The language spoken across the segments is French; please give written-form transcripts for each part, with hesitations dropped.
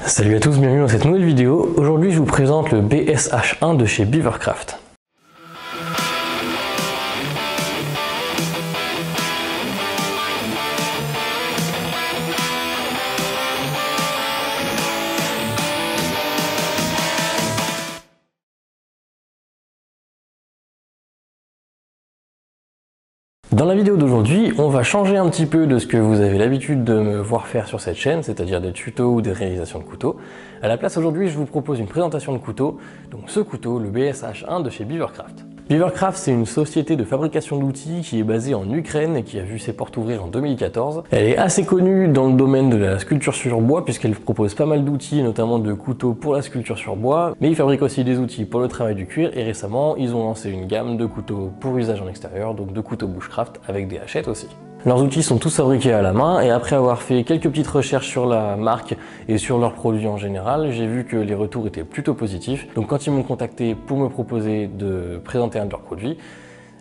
Salut à tous, bienvenue dans cette nouvelle vidéo. Aujourd'hui je vous présente le BSH1 de chez Beavercraft. Dans la vidéo d'aujourd'hui, on va changer un petit peu de ce que vous avez l'habitude de me voir faire sur cette chaîne, c'est-à-dire des tutos ou des réalisations de couteaux. À la place, aujourd'hui, je vous propose une présentation de couteau. Donc ce couteau, le BSH1 de chez Beavercraft. Beavercraft, c'est une société de fabrication d'outils qui est basée en Ukraine et qui a vu ses portes ouvrir en 2014. Elle est assez connue dans le domaine de la sculpture sur bois puisqu'elle propose pas mal d'outils, notamment de couteaux pour la sculpture sur bois, mais ils fabriquent aussi des outils pour le travail du cuir et récemment, ils ont lancé une gamme de couteaux pour usage en extérieur, donc de couteaux bushcraft avec des hachettes aussi. Leurs outils sont tous fabriqués à la main et après avoir fait quelques petites recherches sur la marque et sur leurs produits en général, j'ai vu que les retours étaient plutôt positifs. Donc quand ils m'ont contacté pour me proposer de présenter un de leurs produits,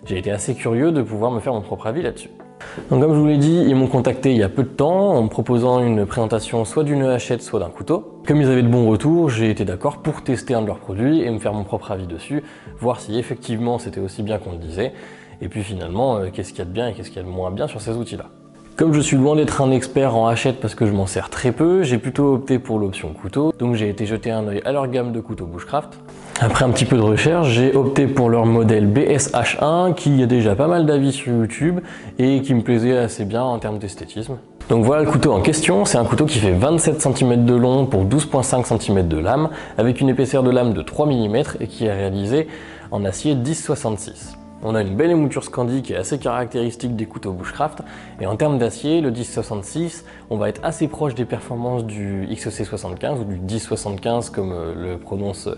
j'ai été assez curieux de pouvoir me faire mon propre avis là-dessus. Donc comme je vous l'ai dit, ils m'ont contacté il y a peu de temps en me proposant une présentation soit d'une hachette soit d'un couteau. Comme ils avaient de bons retours, j'ai été d'accord pour tester un de leurs produits et me faire mon propre avis dessus, voir si effectivement c'était aussi bien qu'on le disait. Et puis finalement, qu'est-ce qu'il y a de bien et qu'est-ce qu'il y a de moins bien sur ces outils-là. Comme je suis loin d'être un expert en hachette parce que je m'en sers très peu, j'ai plutôt opté pour l'option couteau. Donc j'ai été jeter un œil à leur gamme de couteaux bushcraft. Après un petit peu de recherche, j'ai opté pour leur modèle BSH1 qui a déjà pas mal d'avis sur YouTube et qui me plaisait assez bien en termes d'esthétisme. Donc voilà le couteau en question, c'est un couteau qui fait 27 cm de long pour 12,5 cm de lame avec une épaisseur de lame de 3 mm et qui est réalisé en acier 1066. On a une belle émouture Scandi qui est assez caractéristique des couteaux bushcraft et en termes d'acier, le 1066, on va être assez proche des performances du XEC75 ou du 1075 comme le prononcent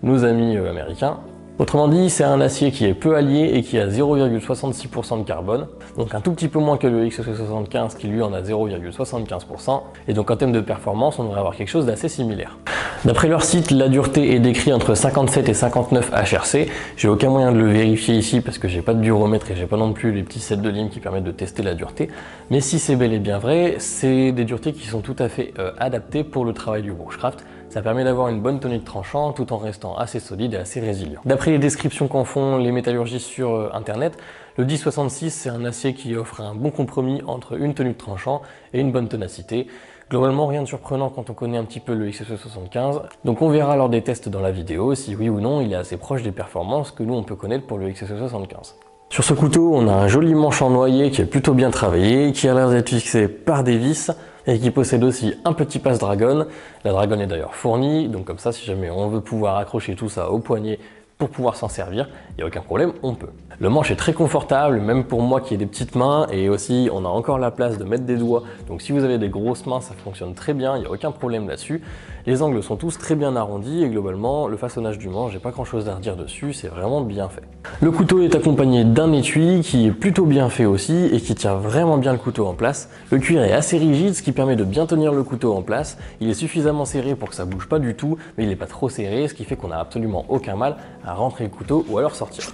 nos amis américains. Autrement dit, c'est un acier qui est peu allié et qui a 0,66% de carbone, donc un tout petit peu moins que le XEC75 qui lui en a 0,75%, et donc en termes de performance, on devrait avoir quelque chose d'assez similaire. D'après leur site, la dureté est décrite entre 57 et 59 HRC. J'ai aucun moyen de le vérifier ici parce que j'ai pas de duromètre et j'ai pas non plus les petits sets de limes qui permettent de tester la dureté. Mais si c'est bel et bien vrai, c'est des duretés qui sont tout à fait adaptées pour le travail du bushcraft. Ça permet d'avoir une bonne tenue de tranchant tout en restant assez solide et assez résilient. D'après les descriptions qu'en font les métallurgistes sur internet, le 1066 c'est un acier qui offre un bon compromis entre une tenue de tranchant et une bonne ténacité. Globalement, rien de surprenant quand on connaît un petit peu le XEC75, donc on verra lors des tests dans la vidéo si oui ou non il est assez proche des performances que nous on peut connaître pour le XEC75. Sur ce couteau, on a un joli manche en noyer qui est plutôt bien travaillé, qui a l'air d'être fixé par des vis et qui possède aussi un petit passe-dragon. La dragon est d'ailleurs fournie, donc comme ça si jamais on veut pouvoir accrocher tout ça au poignet pour pouvoir s'en servir, il n'y a aucun problème, on peut. Le manche est très confortable, même pour moi qui ai des petites mains, et aussi on a encore la place de mettre des doigts, donc si vous avez des grosses mains, ça fonctionne très bien, il n'y a aucun problème là-dessus. Les angles sont tous très bien arrondis, et globalement, le façonnage du manche, j'ai pas grand chose à redire dessus, c'est vraiment bien fait. Le couteau est accompagné d'un étui qui est plutôt bien fait aussi, et qui tient vraiment bien le couteau en place. Le cuir est assez rigide, ce qui permet de bien tenir le couteau en place. Il est suffisamment serré pour que ça bouge pas du tout, mais il n'est pas trop serré, ce qui fait qu'on n'a absolument aucun mal à rentrer le couteau ou à le sortir.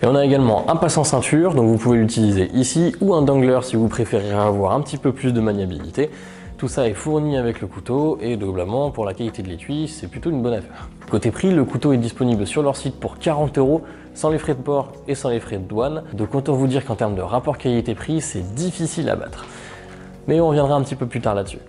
Et on a également un passant ceinture, donc vous pouvez l'utiliser ici, ou un dangler si vous préférez avoir un petit peu plus de maniabilité. Tout ça est fourni avec le couteau et globalement pour la qualité de l'étui, c'est plutôt une bonne affaire. Côté prix, le couteau est disponible sur leur site pour 40 € sans les frais de port et sans les frais de douane. Donc autant vous dire qu'en termes de rapport qualité-prix, c'est difficile à battre. Mais on reviendra un petit peu plus tard là-dessus.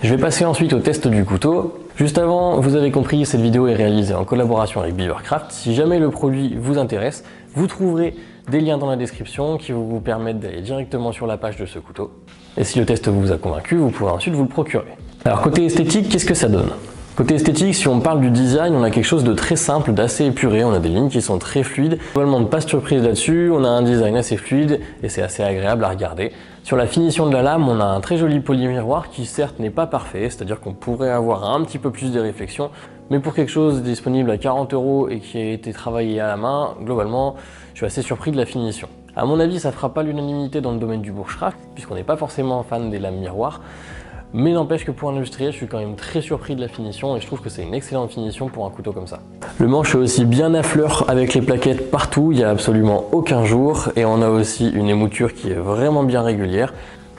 Je vais passer ensuite au test du couteau. Juste avant, vous avez compris, cette vidéo est réalisée en collaboration avec Beavercraft. Si jamais le produit vous intéresse, vous trouverez des liens dans la description qui vous permettent d'aller directement sur la page de ce couteau. Et si le test vous a convaincu, vous pourrez ensuite vous le procurer. Alors côté esthétique, qu'est-ce que ça donne ? Côté esthétique, si on parle du design, on a quelque chose de très simple, d'assez épuré, on a des lignes qui sont très fluides. Globalement, pas de surprise là-dessus, on a un design assez fluide et c'est assez agréable à regarder. Sur la finition de la lame, on a un très joli polymiroir qui certes n'est pas parfait, c'est-à-dire qu'on pourrait avoir un petit peu plus de réflexion, mais pour quelque chose disponible à 40 € et qui a été travaillé à la main, globalement, je suis assez surpris de la finition. À mon avis, ça ne fera pas l'unanimité dans le domaine du bushcraft, puisqu'on n'est pas forcément fan des lames miroirs. Mais n'empêche que pour un industriel, je suis quand même très surpris de la finition et je trouve que c'est une excellente finition pour un couteau comme ça. Le manche est aussi bien à fleur avec les plaquettes partout, il n'y a absolument aucun jour et on a aussi une émouture qui est vraiment bien régulière.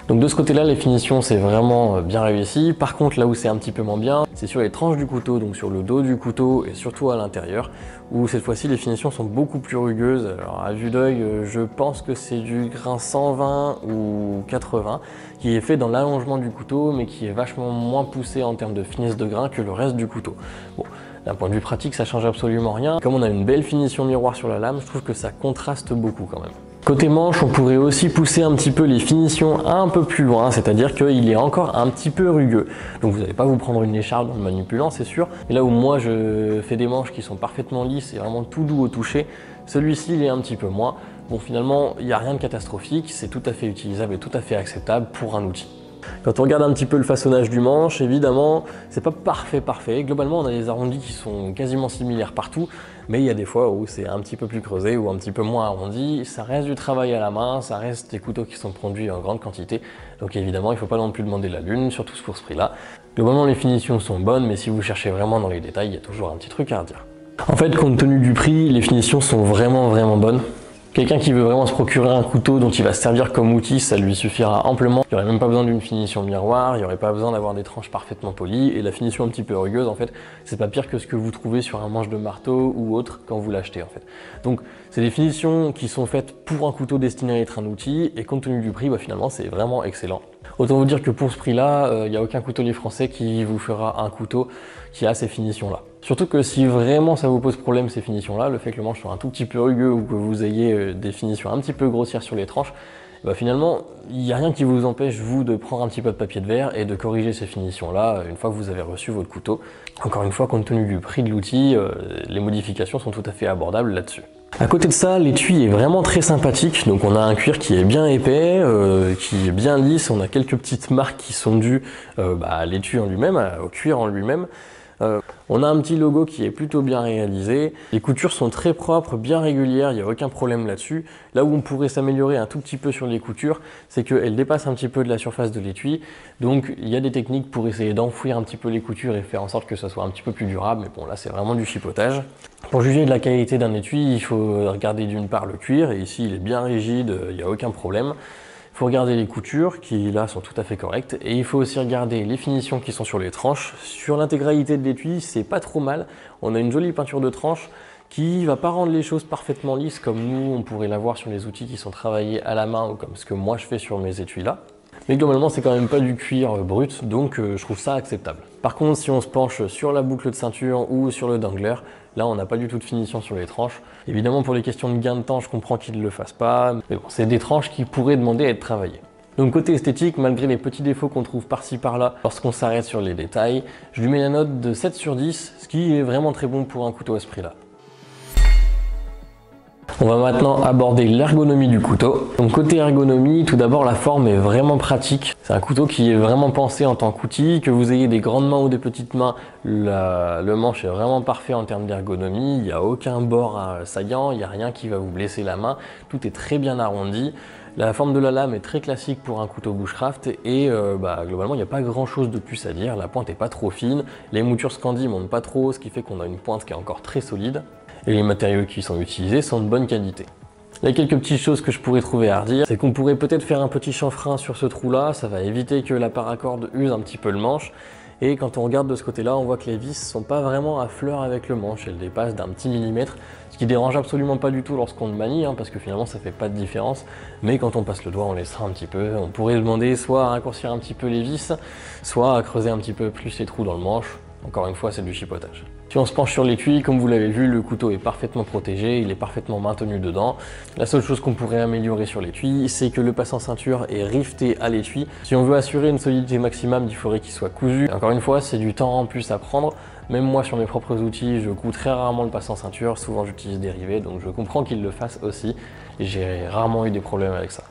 Donc de ce côté-là, les finitions, c'est vraiment bien réussi. Par contre, là où c'est un petit peu moins bien, c'est sur les tranches du couteau, donc sur le dos du couteau et surtout à l'intérieur, où cette fois-ci, les finitions sont beaucoup plus rugueuses. Alors à vue d'œil, je pense que c'est du grain 120 ou 80, qui est fait dans l'allongement du couteau, mais qui est vachement moins poussé en termes de finesse de grain que le reste du couteau. Bon, d'un point de vue pratique, ça change absolument rien. Comme on a une belle finition miroir sur la lame, je trouve que ça contraste beaucoup quand même. Côté manche, on pourrait aussi pousser un petit peu les finitions un peu plus loin, c'est-à-dire qu'il est encore un petit peu rugueux. Donc vous n'allez pas vous prendre une écharpe en le manipulant, c'est sûr. Et là où moi je fais des manches qui sont parfaitement lisses et vraiment tout doux au toucher, celui-ci il est un petit peu moins. Bon, finalement, il n'y a rien de catastrophique, c'est tout à fait utilisable et tout à fait acceptable pour un outil. Quand on regarde un petit peu le façonnage du manche, évidemment, c'est pas parfait. Globalement, on a des arrondis qui sont quasiment similaires partout, mais il y a des fois où c'est un petit peu plus creusé ou un petit peu moins arrondi. Ça reste du travail à la main, ça reste des couteaux qui sont produits en grande quantité. Donc évidemment, il ne faut pas non plus demander la lune, surtout pour ce prix-là. Globalement, les finitions sont bonnes, mais si vous cherchez vraiment dans les détails, il y a toujours un petit truc à redire. En fait, compte tenu du prix, les finitions sont vraiment bonnes. Quelqu'un qui veut vraiment se procurer un couteau dont il va se servir comme outil, ça lui suffira amplement. Il n'y aurait même pas besoin d'une finition miroir, il n'y aurait pas besoin d'avoir des tranches parfaitement polies, et la finition un petit peu rugueuse, en fait, c'est pas pire que ce que vous trouvez sur un manche de marteau ou autre quand vous l'achetez, en fait. Donc, c'est des finitions qui sont faites pour un couteau destiné à être un outil, et compte tenu du prix, bah, finalement, c'est vraiment excellent. Autant vous dire que pour ce prix-là, il n'y a aucun coutelier français qui vous fera un couteau qui a ces finitions-là. Surtout que si vraiment ça vous pose problème ces finitions-là, le fait que le manche soit un tout petit peu rugueux ou que vous ayez des finitions un petit peu grossières sur les tranches, bah finalement, il n'y a rien qui vous empêche, vous, de prendre un petit peu de papier de verre et de corriger ces finitions-là une fois que vous avez reçu votre couteau. Encore une fois, compte tenu du prix de l'outil, les modifications sont tout à fait abordables là-dessus. À côté de ça, l'étui est vraiment très sympathique, donc on a un cuir qui est bien épais, qui est bien lisse, on a quelques petites marques qui sont dues à l'étui en lui-même, au cuir en lui-même. On a un petit logo qui est plutôt bien réalisé, les coutures sont très propres, bien régulières, il n'y a aucun problème là-dessus. Là où on pourrait s'améliorer un tout petit peu sur les coutures, c'est qu'elles dépassent un petit peu de la surface de l'étui, donc il y a des techniques pour essayer d'enfouir un petit peu les coutures et faire en sorte que ça soit un petit peu plus durable, mais bon là c'est vraiment du chipotage. Pour juger de la qualité d'un étui, il faut regarder d'une part le cuir, et ici il est bien rigide, il n'y a aucun problème. Il faut regarder les coutures qui là sont tout à fait correctes, et il faut aussi regarder les finitions qui sont sur les tranches. Sur l'intégralité de l'étui, c'est pas trop mal. On a une jolie peinture de tranche qui va pas rendre les choses parfaitement lisses comme nous on pourrait l'avoir sur les outils qui sont travaillés à la main ou comme ce que moi je fais sur mes étuis là. Mais globalement c'est quand même pas du cuir brut, donc je trouve ça acceptable. Par contre, si on se penche sur la boucle de ceinture ou sur le dangler, là on n'a pas du tout de finition sur les tranches. Évidemment pour les questions de gain de temps, je comprends qu'ils ne le fassent pas, mais bon, c'est des tranches qui pourraient demander à être travaillées. Donc côté esthétique, malgré les petits défauts qu'on trouve par-ci par-là lorsqu'on s'arrête sur les détails, je lui mets la note de 7 sur 10, ce qui est vraiment très bon pour un couteau à ce prix-là. On va maintenant aborder l'ergonomie du couteau. Donc côté ergonomie, tout d'abord la forme est vraiment pratique. C'est un couteau qui est vraiment pensé en tant qu'outil, que vous ayez des grandes mains ou des petites mains, le manche est vraiment parfait en termes d'ergonomie, il n'y a aucun bord saillant, il n'y a rien qui va vous blesser la main, tout est très bien arrondi. La forme de la lame est très classique pour un couteau bushcraft et globalement il n'y a pas grand chose de plus à dire, la pointe n'est pas trop fine, les moutures Scandi montent pas trop, ce qui fait qu'on a une pointe qui est encore très solide. Et les matériaux qui sont utilisés sont de bonne qualité. Il y a quelques petites choses que je pourrais trouver à redire, c'est qu'on pourrait peut-être faire un petit chanfrein sur ce trou-là, ça va éviter que la paracorde use un petit peu le manche. Et quand on regarde de ce côté-là, on voit que les vis sont pas vraiment à fleur avec le manche, elles dépassent d'un petit millimètre, ce qui dérange absolument pas du tout lorsqu'on le manie, parce que finalement ça fait pas de différence. Mais quand on passe le doigt, on laissera un petit peu. On pourrait demander soit à raccourcir un petit peu les vis, soit à creuser un petit peu plus les trous dans le manche. Encore une fois, c'est du chipotage. Si on se penche sur l'étui, comme vous l'avez vu, le couteau est parfaitement protégé, il est parfaitement maintenu dedans. La seule chose qu'on pourrait améliorer sur l'étui, c'est que le passant ceinture est rifté à l'étui. Si on veut assurer une solidité maximum, il faudrait qu'il soit cousu. Encore une fois, c'est du temps en plus à prendre. Même moi, sur mes propres outils, je couds très rarement le passant ceinture. Souvent, j'utilise des rivets, donc je comprends qu'il le fasse aussi. Et j'ai rarement eu des problèmes avec ça.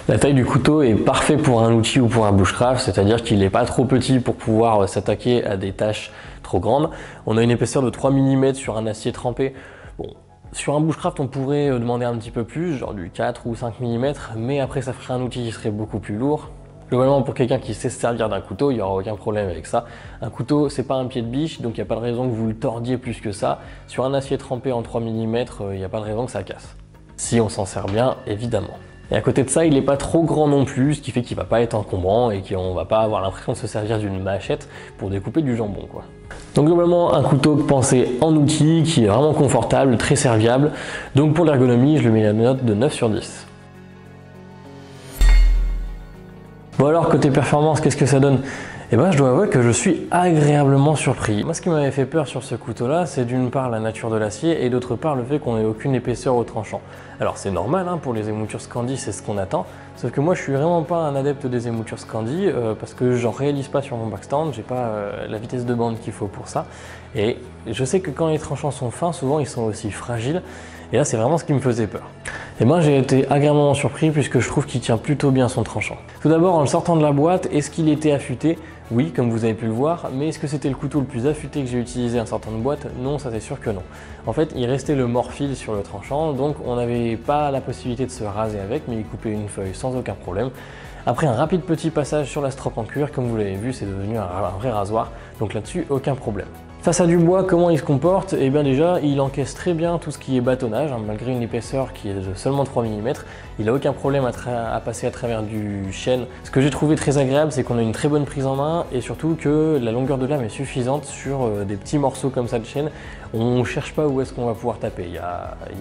La taille du couteau est parfait pour un outil ou pour un bushcraft, c'est-à-dire qu'il n'est pas trop petit pour pouvoir s'attaquer à des tâches trop grandes. On a une épaisseur de 3 mm sur un acier trempé. Bon, sur un bushcraft, on pourrait demander un petit peu plus, genre du 4 ou 5 mm, mais après ça ferait un outil qui serait beaucoup plus lourd. Globalement, pour quelqu'un qui sait se servir d'un couteau, il n'y aura aucun problème avec ça. Un couteau, c'est pas un pied de biche, donc il n'y a pas de raison que vous le tordiez plus que ça. Sur un acier trempé en 3 mm, il n'y a pas de raison que ça casse. Si on s'en sert bien, évidemment. Et à côté de ça, il n'est pas trop grand non plus, ce qui fait qu'il va pas être encombrant et qu'on va pas avoir l'impression de se servir d'une machette pour découper du jambon, quoi. Donc globalement, un couteau pensé en outil qui est vraiment confortable, très serviable. Donc pour l'ergonomie, je lui mets la note de 9 sur 10. Bon alors, côté performance, qu'est-ce que ça donne? Eh ben, je dois avouer que je suis agréablement surpris. Moi, ce qui m'avait fait peur sur ce couteau-là, c'est d'une part la nature de l'acier et d'autre part le fait qu'on n'ait aucune épaisseur au tranchant. Alors c'est normal, hein, pour les émoutures Scandi, c'est ce qu'on attend. Sauf que moi, je suis vraiment pas un adepte des émoutures Scandi parce que j'en réalise pas sur mon backstand, j'ai pas la vitesse de bande qu'il faut pour ça. Et je sais que quand les tranchants sont fins, souvent ils sont aussi fragiles. Et là, c'est vraiment ce qui me faisait peur. Et ben, j'ai été agréablement surpris puisque je trouve qu'il tient plutôt bien son tranchant. Tout d'abord, en le sortant de la boîte, est-ce qu'il était affûté? Oui, comme vous avez pu le voir, mais est-ce que c'était le couteau le plus affûté que j'ai utilisé en sortant de boîte? Non, ça c'est sûr que non. En fait, il restait le morphile sur le tranchant, donc on n'avait pas la possibilité de se raser avec, mais il coupait une feuille sans aucun problème. Après un rapide petit passage sur la strop en cuir, comme vous l'avez vu, c'est devenu un vrai rasoir, donc là-dessus, aucun problème. Face à du bois, comment il se comporte? Eh bien déjà, il encaisse très bien tout ce qui est bâtonnage, hein, malgré une épaisseur qui est de seulement 3 mm. Il n'a aucun problème à passer à travers du chêne. Ce que j'ai trouvé très agréable, c'est qu'on a une très bonne prise en main et surtout que la longueur de lame est suffisante sur des petits morceaux comme ça de chêne. On ne cherche pas où est-ce qu'on va pouvoir taper. Il y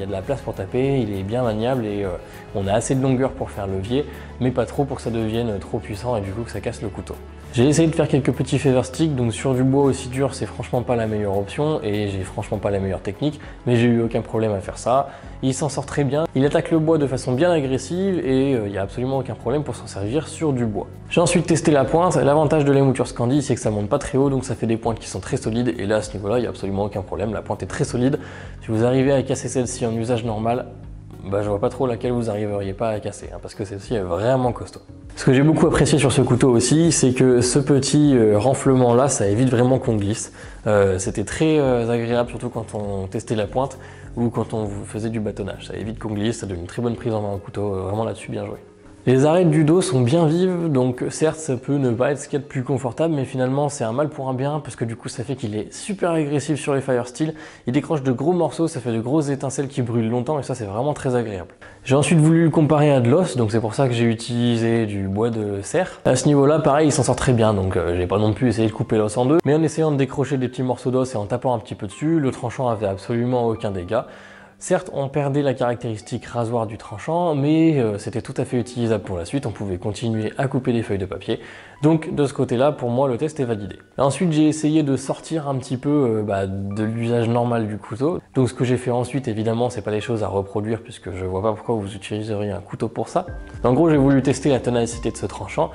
a de la place pour taper, il est bien maniable et on a assez de longueur pour faire levier, mais pas trop pour que ça devienne trop puissant et du coup que ça casse le couteau. J'ai essayé de faire quelques petits feather sticks, donc sur du bois aussi dur, c'est franchement pas la meilleure option et j'ai franchement pas la meilleure technique, mais j'ai eu aucun problème à faire ça. Il s'en sort très bien, il attaque le bois de façon bien agressive et il n'y a absolument aucun problème pour s'en servir sur du bois. J'ai ensuite testé la pointe. L'avantage de l'émouture Scandi, c'est que ça monte pas très haut, donc ça fait des pointes qui sont très solides et là à ce niveau-là, il n'y a absolument aucun problème, la pointe est très solide. Si vous arrivez à casser celle-ci en usage normal, bah, je vois pas trop laquelle vous arriveriez pas à casser, hein, parce que celle-ci est vraiment costaud. Ce que j'ai beaucoup apprécié sur ce couteau aussi, c'est que ce petit renflement là, ça évite vraiment qu'on glisse. C'était très agréable, surtout quand on testait la pointe ou quand on faisait du bâtonnage. Ça évite qu'on glisse, ça donne une très bonne prise en main au couteau, vraiment là-dessus bien joué. Les arêtes du dos sont bien vives, donc certes ça peut ne pas être ce qu'il y a de plus confortable, mais finalement c'est un mal pour un bien, parce que du coup ça fait qu'il est super agressif sur les firesteel, il décroche de gros morceaux, ça fait de grosses étincelles qui brûlent longtemps, et ça c'est vraiment très agréable. J'ai ensuite voulu le comparer à de l'os, donc c'est pour ça que j'ai utilisé du bois de cerf. À ce niveau-là, pareil, il s'en sort très bien, donc j'ai pas non plus essayé de couper l'os en deux, mais en essayant de décrocher des petits morceaux d'os et en tapant un petit peu dessus, le tranchant avait absolument aucun dégât. Certes, on perdait la caractéristique rasoir du tranchant, mais c'était tout à fait utilisable pour la suite, on pouvait continuer à couper des feuilles de papier. Donc de ce côté-là, pour moi, le test est validé. Ensuite, j'ai essayé de sortir un petit peu de l'usage normal du couteau. Donc ce que j'ai fait ensuite, évidemment, c'est pas des choses à reproduire, puisque je vois pas pourquoi vous utiliseriez un couteau pour ça. En gros, j'ai voulu tester la ténacité de ce tranchant.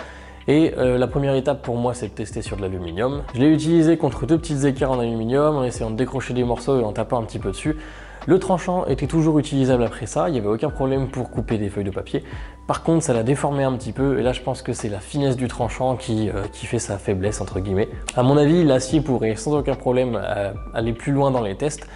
Et la première étape pour moi, c'est de tester sur de l'aluminium. Je l'ai utilisé contre deux petites équerres en aluminium, en essayant de décrocher des morceaux et en tapant un petit peu dessus. Le tranchant était toujours utilisable après ça, il n'y avait aucun problème pour couper des feuilles de papier. Par contre, ça l'a déformé un petit peu et là je pense que c'est la finesse du tranchant qui fait sa faiblesse entre guillemets. À mon avis, l'acier pourrait sans aucun problème aller plus loin dans les tests,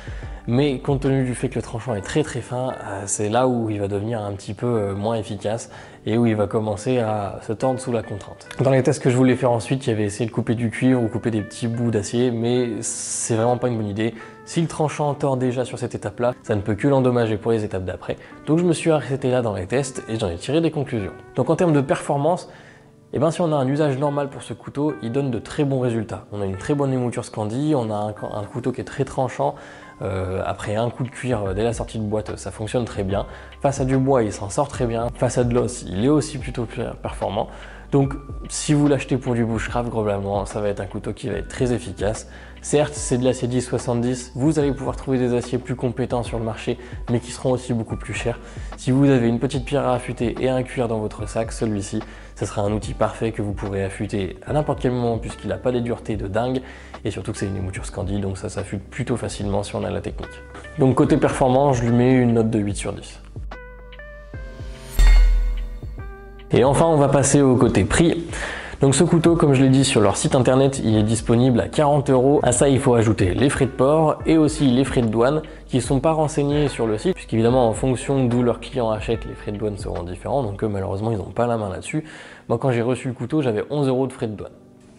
mais compte tenu du fait que le tranchant est très fin, c'est là où il va devenir un petit peu moins efficace et où il va commencer à se tordre sous la contrainte. Dans les tests que je voulais faire ensuite, il y avait essayé de couper du cuivre ou couper des petits bouts d'acier, mais c'est vraiment pas une bonne idée. Si le tranchant tord déjà sur cette étape-là, ça ne peut que l'endommager pour les étapes d'après. Donc je me suis arrêté là dans les tests et j'en ai tiré des conclusions. Donc en termes de performance, eh ben, si on a un usage normal pour ce couteau, il donne de très bons résultats. On a une très bonne émouture Scandi, on a un couteau qui est très tranchant. Après un coup de cuir dès la sortie de boîte, ça fonctionne très bien. Face à du bois, il s'en sort très bien. Face à de l'os, il est aussi plutôt performant. Donc si vous l'achetez pour du bushcraft, globalement, ça va être un couteau qui va être très efficace. Certes, c'est de l'acier 10-70, vous allez pouvoir trouver des aciers plus compétents sur le marché, mais qui seront aussi beaucoup plus chers. Si vous avez une petite pierre à affûter et un cuir dans votre sac, celui-ci, ce sera un outil parfait que vous pourrez affûter à n'importe quel moment puisqu'il n'a pas des duretés de dingue, et surtout que c'est une émouture Scandi, donc ça s'affûte plutôt facilement si on a la technique. Donc côté performance, je lui mets une note de 8 sur 10. Et enfin, on va passer au côté prix. Donc ce couteau, comme je l'ai dit sur leur site internet, il est disponible à 40 €. À ça, il faut ajouter les frais de port et aussi les frais de douane qui ne sont pas renseignés sur le site, puisqu'évidemment, en fonction d'où leurs clients achètent, les frais de douane seront différents. Donc eux, malheureusement, ils n'ont pas la main là-dessus. Moi, quand j'ai reçu le couteau, j'avais 11 € de frais de douane.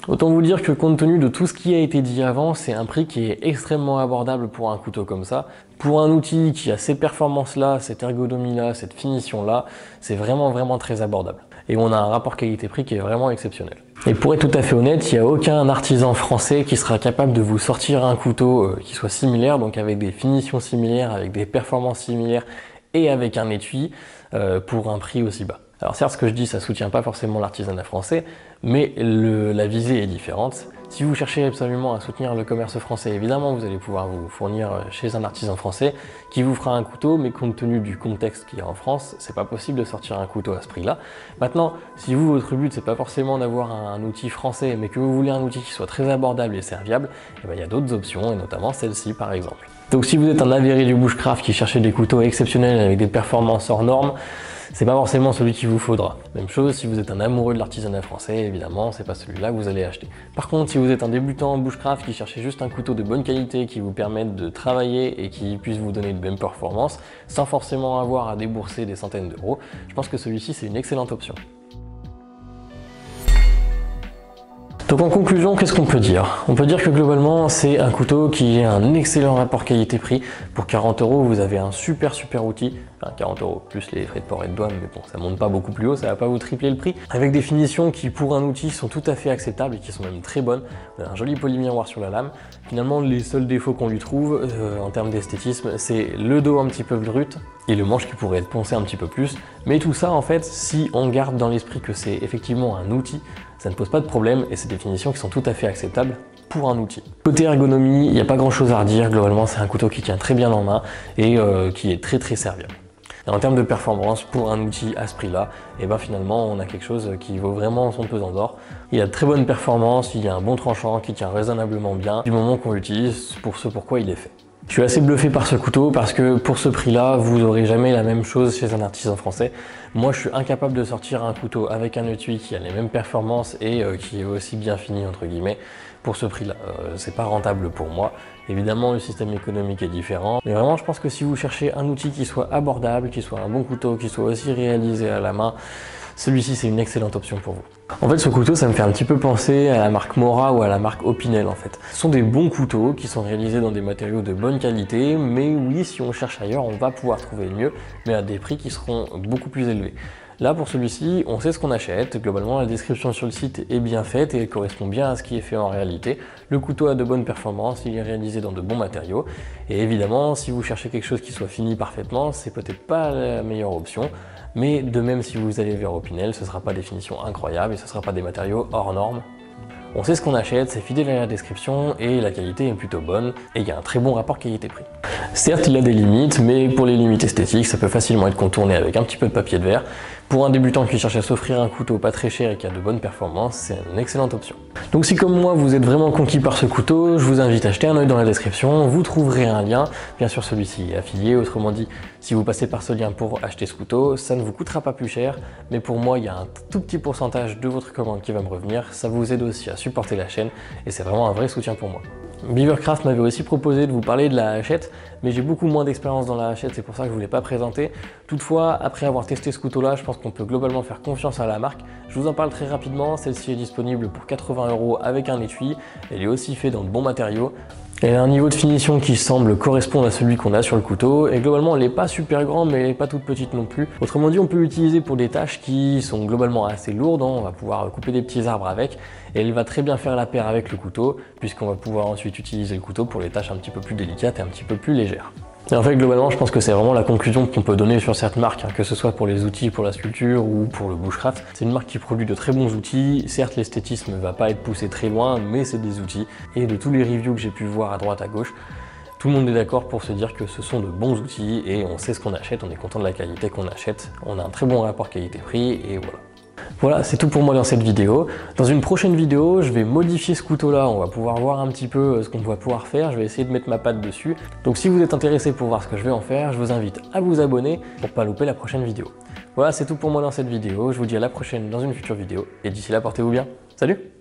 Autant vous dire que compte tenu de tout ce qui a été dit avant, c'est un prix qui est extrêmement abordable pour un couteau comme ça. Pour un outil qui a ces performances-là, cette ergonomie-là, cette finition-là, c'est vraiment très abordable. Et on a un rapport qualité-prix qui est vraiment exceptionnel. Et pour être tout à fait honnête, il n'y a aucun artisan français qui sera capable de vous sortir un couteau qui soit similaire, donc avec des finitions similaires, avec des performances similaires et avec un étui pour un prix aussi bas. Alors certes, ce que je dis, ça ne soutient pas forcément l'artisanat français, mais la visée est différente. Si vous cherchez absolument à soutenir le commerce français, évidemment, vous allez pouvoir vous fournir chez un artisan français qui vous fera un couteau, mais compte tenu du contexte qu'il y a en France, c'est pas possible de sortir un couteau à ce prix-là. Maintenant, si vous, votre but, c'est pas forcément d'avoir un outil français, mais que vous voulez un outil qui soit très abordable et serviable, eh bien, il y a d'autres options, et notamment celle-ci par exemple. Donc si vous êtes un avéré du bushcraft qui cherchez des couteaux exceptionnels avec des performances hors normes, c'est pas forcément celui qu'il vous faudra. Même chose, si vous êtes un amoureux de l'artisanat français, évidemment, c'est pas celui-là que vous allez acheter. Par contre, si vous êtes un débutant en bushcraft qui cherchez juste un couteau de bonne qualité, qui vous permette de travailler et qui puisse vous donner de bonnes performances, sans forcément avoir à débourser des centaines d'euros, je pense que celui-ci, c'est une excellente option. Donc en conclusion, qu'est-ce qu'on peut dire? On peut dire que globalement, c'est un couteau qui a un excellent rapport qualité-prix. Pour 40 €, vous avez un super outil. Enfin, 40 € plus les frais de port et de douane, mais bon, ça monte pas beaucoup plus haut, ça va pas vous tripler le prix. Avec des finitions qui, pour un outil, sont tout à fait acceptables et qui sont même très bonnes. On a un joli polymiroir sur la lame. Finalement, les seuls défauts qu'on lui trouve en termes d'esthétisme, c'est le dos un petit peu brut et le manche qui pourrait être poncé un petit peu plus. Mais tout ça, en fait, si on garde dans l'esprit que c'est effectivement un outil, ça ne pose pas de problème et c'est des finitions qui sont tout à fait acceptables pour un outil. Côté ergonomie, il n'y a pas grand chose à redire. Globalement, c'est un couteau qui tient très bien en main et qui est très serviable. Et en termes de performance, pour un outil à ce prix-là, et ben finalement, on a quelque chose qui vaut vraiment son pesant d'or. Il a de très bonnes performances, il y a un bon tranchant qui tient raisonnablement bien du moment qu'on l'utilise pour ce pourquoi il est fait. Je suis assez bluffé par ce couteau parce que pour ce prix-là, vous n'aurez jamais la même chose chez un artisan français. Moi, je suis incapable de sortir un couteau avec un étui qui a les mêmes performances et qui est aussi bien fini, entre guillemets, pour ce prix-là. C'est pas rentable pour moi. Évidemment, le système économique est différent. Mais vraiment, je pense que si vous cherchez un outil qui soit abordable, qui soit un bon couteau, qui soit aussi réalisé à la main, celui-ci, c'est une excellente option pour vous. En fait, ce couteau, ça me fait un petit peu penser à la marque Mora ou à la marque Opinel, en fait. Ce sont des bons couteaux qui sont réalisés dans des matériaux de bonne qualité, mais oui, si on cherche ailleurs, on va pouvoir trouver mieux, mais à des prix qui seront beaucoup plus élevés. Là, pour celui-ci, on sait ce qu'on achète. Globalement, la description sur le site est bien faite et elle correspond bien à ce qui est fait en réalité. Le couteau a de bonnes performances, il est réalisé dans de bons matériaux. Et évidemment, si vous cherchez quelque chose qui soit fini parfaitement, c'est peut-être pas la meilleure option. Mais de même, si vous allez vers Opinel, ce ne sera pas des finitions incroyables et ce ne sera pas des matériaux hors normes. On sait ce qu'on achète, c'est fidèle à la description et la qualité est plutôt bonne et il y a un très bon rapport qualité-prix. Certes, il a des limites, mais pour les limites esthétiques, ça peut facilement être contourné avec un petit peu de papier de verre. Pour un débutant qui cherche à s'offrir un couteau pas très cher et qui a de bonnes performances, c'est une excellente option. Donc si comme moi vous êtes vraiment conquis par ce couteau, je vous invite à jeter un œil dans la description, vous trouverez un lien. Bien sûr, celui-ci est affilié, autrement dit, si vous passez par ce lien pour acheter ce couteau, ça ne vous coûtera pas plus cher, mais pour moi, il y a un tout petit pourcentage de votre commande qui va me revenir. Ça vous aide aussi à supporter la chaîne et c'est vraiment un vrai soutien pour moi. Beavercraft m'avait aussi proposé de vous parler de la hachette, mais j'ai beaucoup moins d'expérience dans la hachette, c'est pour ça que je ne vous l'ai pas présenté. Toutefois, après avoir testé ce couteau-là, je pense qu'on peut globalement faire confiance à la marque. Je vous en parle très rapidement, celle-ci est disponible pour 80 € avec un étui. Elle est aussi faite dans de bons matériaux. Elle a un niveau de finition qui semble correspondre à celui qu'on a sur le couteau et globalement elle n'est pas super grande mais elle n'est pas toute petite non plus. Autrement dit, on peut l'utiliser pour des tâches qui sont globalement assez lourdes, on va pouvoir couper des petits arbres avec et elle va très bien faire la paire avec le couteau puisqu'on va pouvoir ensuite utiliser le couteau pour les tâches un petit peu plus délicates et un petit peu plus légères. Et en fait, globalement, je pense que c'est vraiment la conclusion qu'on peut donner sur cette marque, que ce soit pour les outils, pour la sculpture ou pour le bushcraft. C'est une marque qui produit de très bons outils. Certes, l'esthétisme ne va pas être poussé très loin, mais c'est des outils. Et de tous les reviews que j'ai pu voir à droite, à gauche, tout le monde est d'accord pour se dire que ce sont de bons outils et on sait ce qu'on achète, on est content de la qualité qu'on achète. On a un très bon rapport qualité-prix et voilà. Voilà, c'est tout pour moi dans cette vidéo. Dans une prochaine vidéo, je vais modifier ce couteau-là. On va pouvoir voir un petit peu ce qu'on va pouvoir faire. Je vais essayer de mettre ma patte dessus. Donc si vous êtes intéressé pour voir ce que je vais en faire, je vous invite à vous abonner pour ne pas louper la prochaine vidéo. Voilà, c'est tout pour moi dans cette vidéo. Je vous dis à la prochaine dans une future vidéo. Et d'ici là, portez-vous bien. Salut!